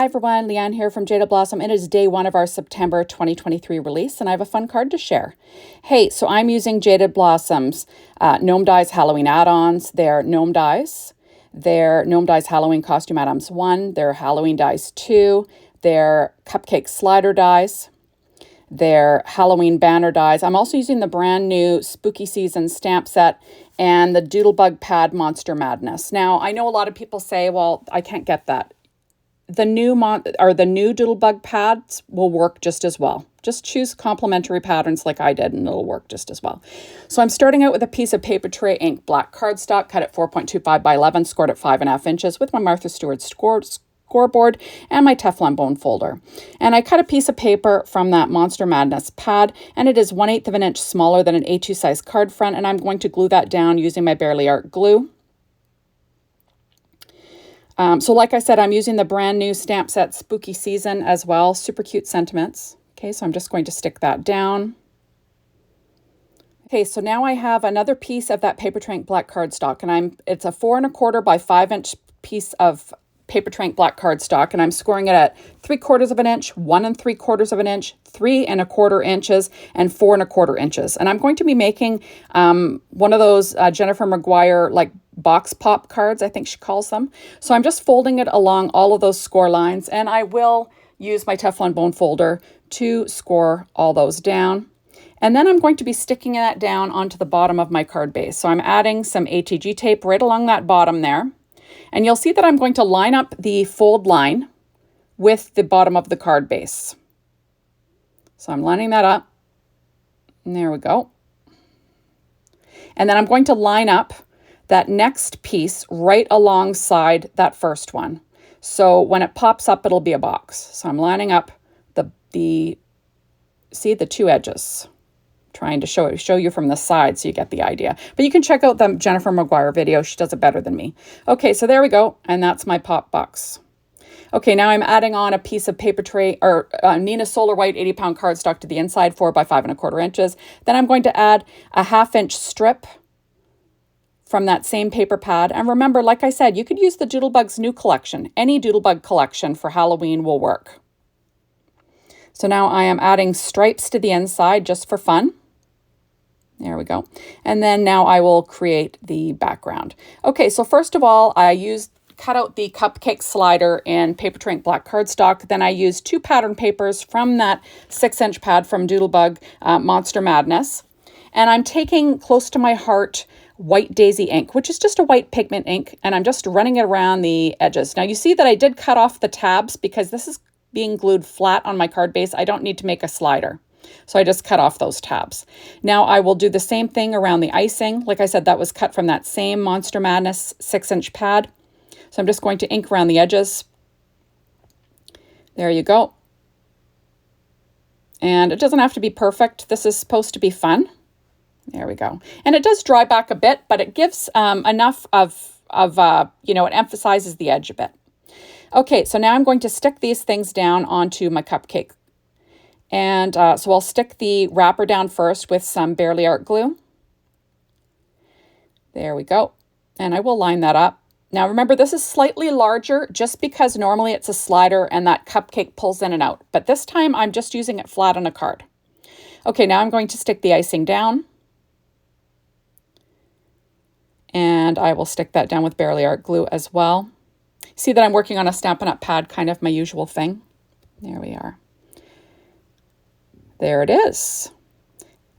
everyone, Leanne here from Jaded Blossom. It is day 1 of our September 2023 release, and I have a fun card to share. Hey, so I'm using Jaded Blossom's Gnome Dies Halloween Add Ons. They're Gnome Dies. They're Gnome Dies Halloween Costume Add Ons 1. They're Halloween Dies 2. They're Cupcake Slider Dies. They're Halloween Banner Dies. I'm also using the brand new Spooky Season stamp set and the Doodlebug Pad Monster Madness. Now, I know a lot of people say, well, I can't get that. The new Doodlebug pads will work just as well. Just choose complementary patterns like I did and it'll work just as well. So I'm starting out with a piece of paper tray ink black cardstock, cut at 4.25 by 11, scored at 5.5 inches with my Martha Stewart scoreboard and my Teflon bone folder. And I cut a piece of paper from that Monster Madness pad, and it is 1/8 of an inch smaller than an A2 size card front, and I'm going to glue that down using my Barely Art glue. So like I said, I'm using the brand new stamp set Spooky Season as well. Super cute sentiments. Okay, so I'm just going to stick that down. Okay, so now I have another piece of that paper tray ink black cardstock, and it's a 4 1/4 by 5 inch piece of paper tray ink black cardstock, and I'm scoring it at 3/4 of an inch, 1 3/4 of an inch, 3 1/4 inches, and 4 1/4 inches. And I'm going to be making one of those Jennifer Maguire like box pop cards, I think she calls them. So I'm just folding it along all of those score lines, and I will use my Teflon bone folder to score all those down. And then I'm going to be sticking that down onto the bottom of my card base. So I'm adding some ATG tape right along that bottom there. And you'll see that I'm going to line up the fold line with the bottom of the card base. So I'm lining that up. And there we go. And then I'm going to line up that next piece right alongside that first one. So when it pops up, it'll be a box. So I'm lining up the two edges. Trying to show you from the side so you get the idea. But you can check out the Jennifer Maguire video. She does it better than me. Okay, so there we go. And that's my pop box. Okay, now I'm adding on a piece of paper tray or Nina Solar White 80-pound cardstock to the inside, 4 by 5 1/4 inches. Then I'm going to add a 1/2 inch strip from that same paper pad. And remember, like I said, you could use the Doodlebug's new collection. Any Doodlebug collection for Halloween will work. So now I am adding stripes to the inside just for fun. There we go. And then now I will create the background. Okay, so first of all, cut out the Cupcake slider in paper tray ink black cardstock. Then I used 2 pattern papers from that 6-inch pad from Doodlebug Monster Madness. And I'm taking close to my heart white daisy ink, which is just a white pigment ink, and I'm just running it around the edges. Now you see that I did cut off the tabs because this is being glued flat on my card base. I don't need to make a slider. So I just cut off those tabs. Now I will do the same thing around the icing. Like I said, that was cut from that same Monster Madness 6-inch pad. So I'm just going to ink around the edges. There you go. And it doesn't have to be perfect. This is supposed to be fun. There we go. And it does dry back a bit, but it gives enough it emphasizes the edge a bit. Okay, so now I'm going to stick these things down onto my cupcake. And so I'll stick the wrapper down first with some Barely Art glue. There we go. And I will line that up. Now remember, this is slightly larger just because normally it's a slider and that cupcake pulls in and out. But this time I'm just using it flat on a card. Okay, now I'm going to stick the icing down. And I will stick that down with Barely Art glue as well. See that I'm working on a Stampin' Up! Pad, kind of my usual thing. There we are. There it is.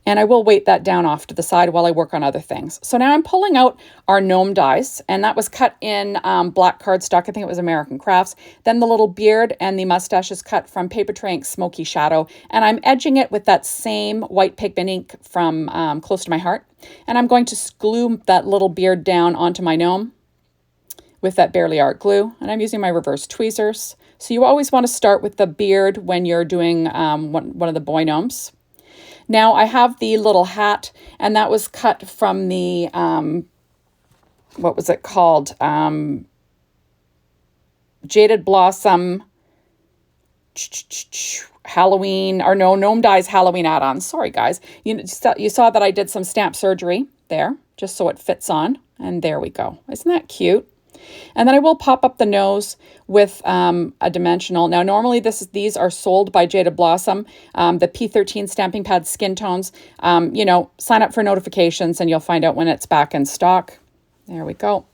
And I will weight that down off to the side while I work on other things. So now I'm pulling out our gnome dies, and that was cut in black cardstock. I think it was American Crafts. Then the little beard and the mustache is cut from paper tray ink Smoky Shadow. And I'm edging it with that same white pigment ink from Close to My Heart. And I'm going to glue that little beard down onto my gnome with that Barely Art glue. And I'm using my reverse tweezers. So you always want to start with the beard when you're doing one of the boy gnomes. Now I have the little hat, and that was cut from the, what was it called? Jaded Blossom Halloween, or no, Gnome Dies Halloween Add Ons. Sorry, guys. You saw that I did some stamp surgery there, just so it fits on. And there we go. Isn't that cute? And then I will pop up the nose with a dimensional. Now, normally these are sold by Jaded Blossom, the P13 stamping pad skin tones. You know, sign up for notifications and you'll find out when it's back in stock. There we go.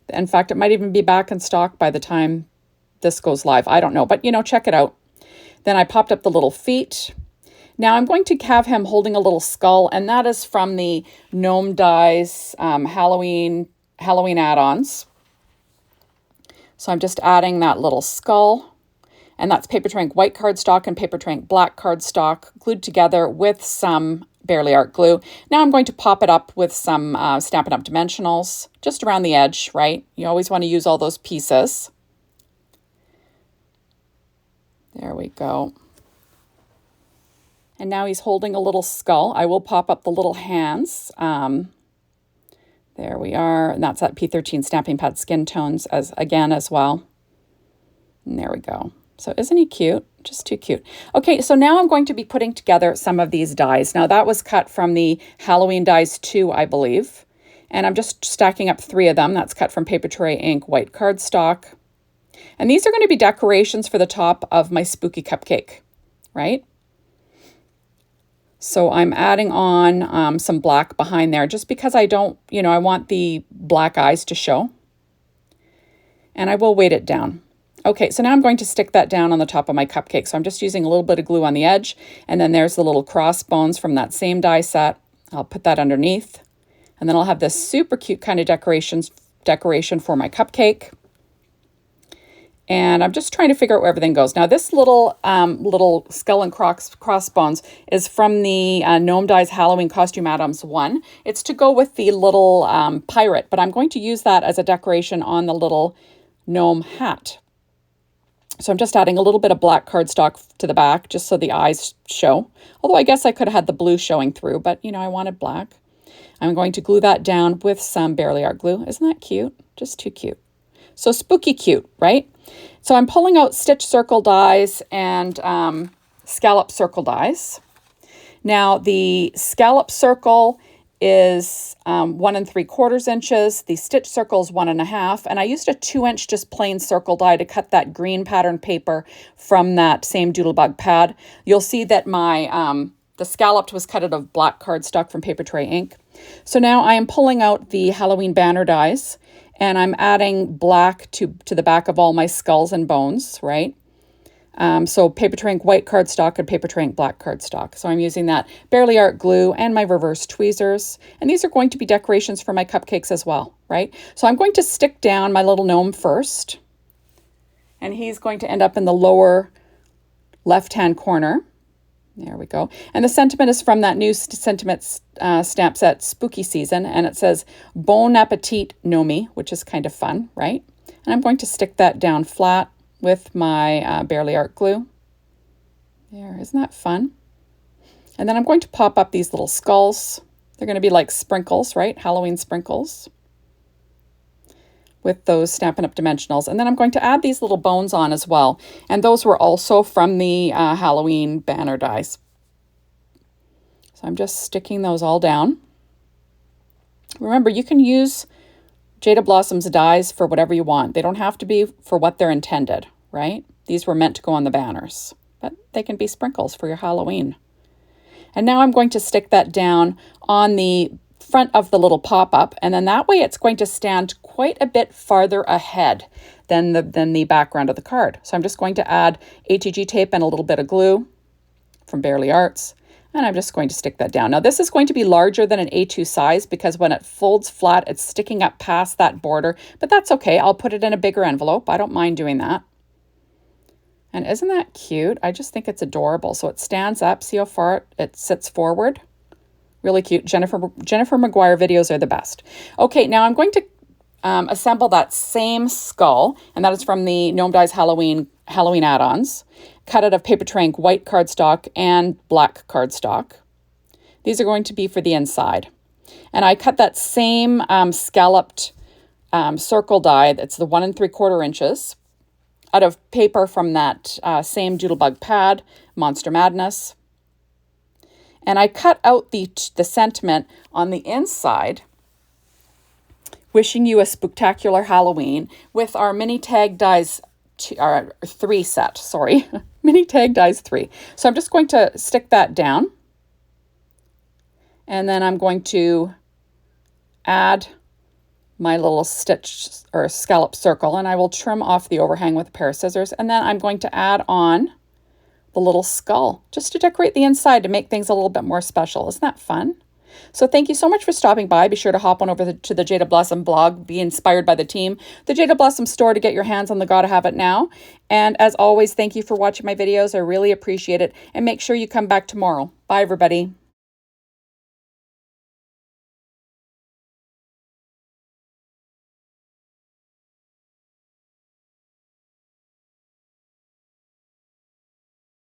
In fact, it might even be back in stock by the time this goes live. I don't know, but you know, check it out. Then I popped up the little feet. Now I'm going to have him holding a little skull, and that is from the Gnome Dies Halloween Add Ons. So I'm just adding that little skull, and that's Papertrink white cardstock and Papertrink black cardstock glued together with some Barely Art glue. Now I'm going to pop it up with some Stampin' Up! Dimensionals just around the edge, right? You always want to use all those pieces. There we go. And now he's holding a little skull. I will pop up the little hands. There we are. And that's that P13 Stamping Pad Skin Tones as well. And there we go. So isn't he cute? Just too cute. Okay, so now I'm going to be putting together some of these dies. Now that was cut from the Halloween Dies 2, I believe. And I'm just stacking up 3 of them. That's cut from Paper Tray Ink white cardstock. And these are going to be decorations for the top of my spooky cupcake, right? So I'm adding on some black behind there just because I don't, you know, I want the black eyes to show. And I will weight it down. Okay, so now I'm going to stick that down on the top of my cupcake. So I'm just using a little bit of glue on the edge. And then there's the little crossbones from that same die set. I'll put that underneath. And then I'll have this super cute kind of decoration for my cupcake. And I'm just trying to figure out where everything goes. Now this little skull and crossbones is from the Gnome Dies Halloween Costume Add Ons 1. It's to go with the little pirate, but I'm going to use that as a decoration on the little gnome hat. So I'm just adding a little bit of black cardstock to the back just so the eyes show. Although I guess I could have had the blue showing through, but you know, I wanted black. I'm going to glue that down with some Barely Art glue. Isn't that cute? Just too cute. So spooky cute, right? So I'm pulling out stitch circle dies and scallop circle dies. Now the scallop circle is 1 3/4 inches. The stitch circle is 1 1/2. And I used a 2-inch just plain circle die to cut that green pattern paper from that same Doodlebug pad. You'll see that my the scalloped was cut out of black cardstock from Paper Tray Ink. So now I am pulling out the Halloween banner dies. And I'm adding black to the back of all my skulls and bones, right? So Paper Tray Ink white cardstock and Paper Tray Ink black cardstock. So I'm using that Barely Art glue and my reverse tweezers. And these are going to be decorations for my cupcakes as well, right? So I'm going to stick down my little gnome first. And he's going to end up in the lower left-hand corner. There we go. And the sentiment is from that new sentiment stamp set, Spooky Season. And it says, Bon Appetit, Gnome, which is kind of fun, right? And I'm going to stick that down flat with my Barely Art glue. There, isn't that fun? And then I'm going to pop up these little skulls. They're going to be like sprinkles, right? Halloween sprinkles with those Stampin' Up! Dimensionals. And then I'm going to add these little bones on as well. And those were also from the Halloween banner dies. So I'm just sticking those all down. Remember, you can use Jaded Blossom's dies for whatever you want. They don't have to be for what they're intended, right? These were meant to go on the banners, but they can be sprinkles for your Halloween. And now I'm going to stick that down on the front of the little pop-up, and then that way it's going to stand quite a bit farther ahead than the background of the card. So I'm just going to add ATG tape and a little bit of glue from Barely Arts, and I'm just going to stick that down. Now this is going to be larger than an A2 size because when it folds flat, it's sticking up past that border, but that's okay. I'll put it in a bigger envelope. I don't mind doing that. And isn't that cute? I just think it's adorable. So it stands up. See how far it sits forward? Really cute. Jennifer McGuire videos are the best. Okay, now I'm going to assemble that same skull, and that is from the Gnome Dies Halloween Add Ons, cut out of Paper Tray Ink white cardstock and black cardstock. These are going to be for the inside. And I cut that same scalloped circle die, that's the 1 3/4 inches, out of paper from that same Doodlebug pad, Monster Madness. And I cut out the sentiment on the inside wishing you a spectacular Halloween with our mini tag dies, our 3 set, sorry. Mini tag dies 3. So I'm just going to stick that down. And then I'm going to add my little stitch or scallop circle, and I will trim off the overhang with a pair of scissors. And then I'm going to add on the little skull just to decorate the inside to make things a little bit more special. Isn't that fun? So thank you so much for stopping by. Be sure to hop on over to the Jaded Blossom blog, be inspired by the team, the Jaded Blossom store to get your hands on the Gotta Have It Now. And as always, thank you for watching my videos. I really appreciate it. And make sure you come back tomorrow. Bye, everybody.